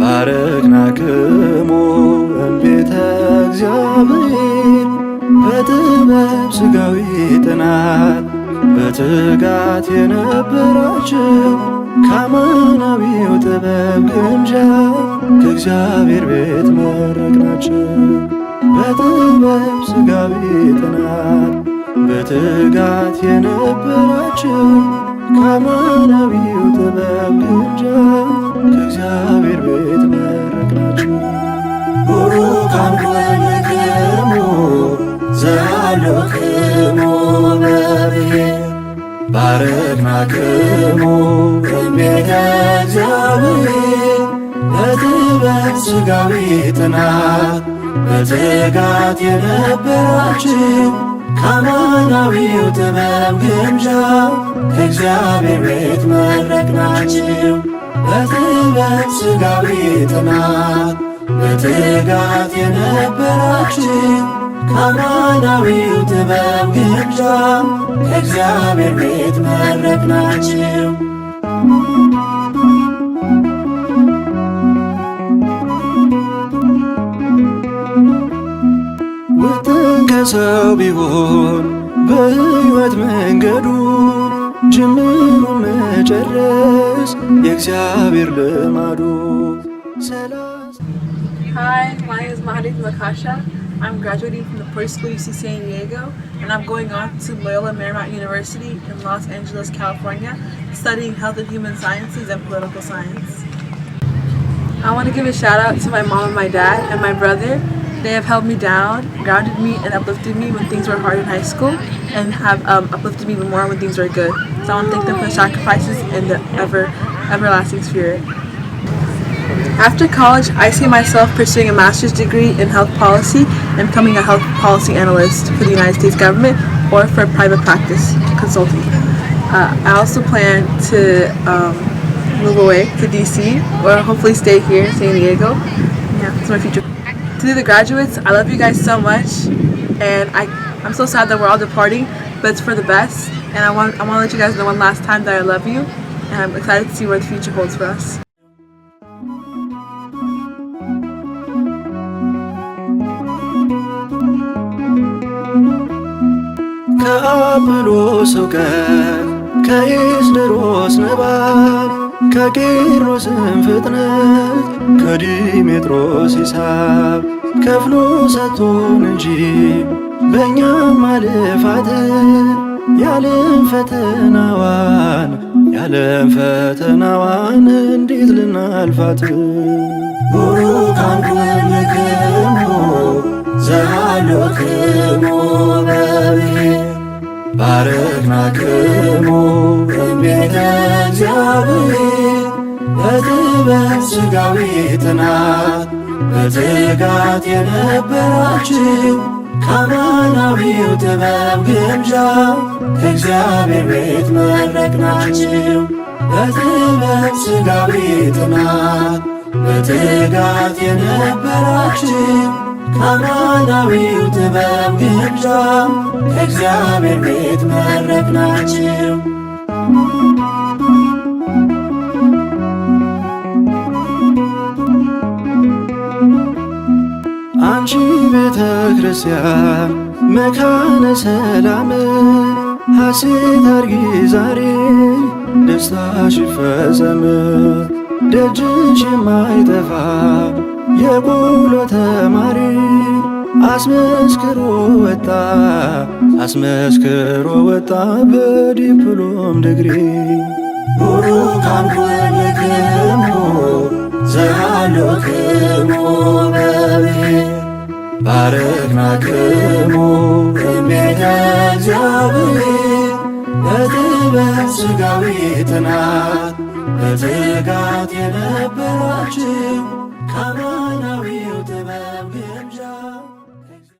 ባረክናክሙ እምቤተ እግዚአብሔር በጥበብ ሥጋዊ ጥናት በትጋት የነበራችሁ ከአማናዊው ጥበብ ግምጃ ከእግዚአብሔር ቤት መረቅናችሁ። በጥበብ ሥጋዊ ጥናት በትጋት የነበራችሁ ከአማናዊው ጥበብ ግምጃ ከእግዚአብሔር ቤት መረቅናችሁ። ቡሩካን ኮንክሙ ዘሃሎክሙ በብሔር ባረክናክሙ እምቤተ እግዚአብሔር በጥበብ ሥጋዊ ጥናት በትጋት የነበራችሁ ከአማናዊው ጥበብ ግምጃ ከእግዚአብሔር ቤት መረቅናችሁ። በጥበብ ሥጋዊ ጥናት በትጋት የነበራችሁ ከአማናዊው ጥበብ ግምጃ ከእግዚአብሔር ቤት መረቅናችሁ። ውጥን ከሰው ቢሆን በሕይወት መንገዱ ጅምሩ መጨረስ የእግዚአብሔር ልማዱ። Hi, my name is Mahalit Makasha. I'm graduating from the Preschool UC San Diego, and I'm going on to Loyola Marymount University in Los Angeles, California, studying health and human sciences and political science. I want to give a shout out to my mom and my dad and my brother. They have held me down, grounded me, and uplifted me when things were hard in high school, and have uplifted me even more when things were good. So I want to thank them for their sacrifices and the everlasting spirit. After college, I see myself pursuing a master's degree in health policy and becoming a health policy analyst for the United States government or for private practice consulting. I also plan to move away to DC or hopefully stay here in San Diego. Yeah, that's my future. To the graduates, I love you guys so much, and I'm so sad that we're all departing, but it's for the best. And I want to let you guys know one last time that I love you, and I'm excited to see what the future holds for us. ከአጵሎስ እውቀት ከኤስድሮስ ንባብ ከቄሮስም ፍጥነት ከዲሜጥሮስ ሂሳብ ከፍሎ ሰጥቶን እንጂ በእኛም ማለፋትን ያለም ፈተናዋን እንዴት ልናልፋት። ቡሩካን ኮንክሙ ዘሃሎክሙ በብሔር ባረክናክሙ እምቤተ እግዚአብሔር በጥበብ ሥጋዊ ጥናት በትጋት የነበራችሁ ከአማናዊው ጥበብ ግምጃ ከእግዚአብሔር ቤት መረቅናችሁ። በጥበብ ሥጋዊ ጥናት በትጋት የነበራችሁ ከአማናዊው ጥበብ ግምጃ ከእግዚአብሔር ቤት መረቅናችሁ። አንቺ ቤተ ክርስቲያን መካነ ሰላም ሐሴት አርጊ ዛሬ ደስታሽ ይፈጸም። ደጅሽ የማይጠፋ የቆሎ ተማሪ አስመስክሮ ወጣ በዲፕሎም ድግሪ። ቡሩካን ኮንክሙ ዘሃሎክሙ በብሔር ባረክናክሙ እምቤተ እግዚአብሔር በጥበብ ሥጋዊ ጥናት በትጋት የነበራችሁ ከአማናዊው ጥበብ ግምጃ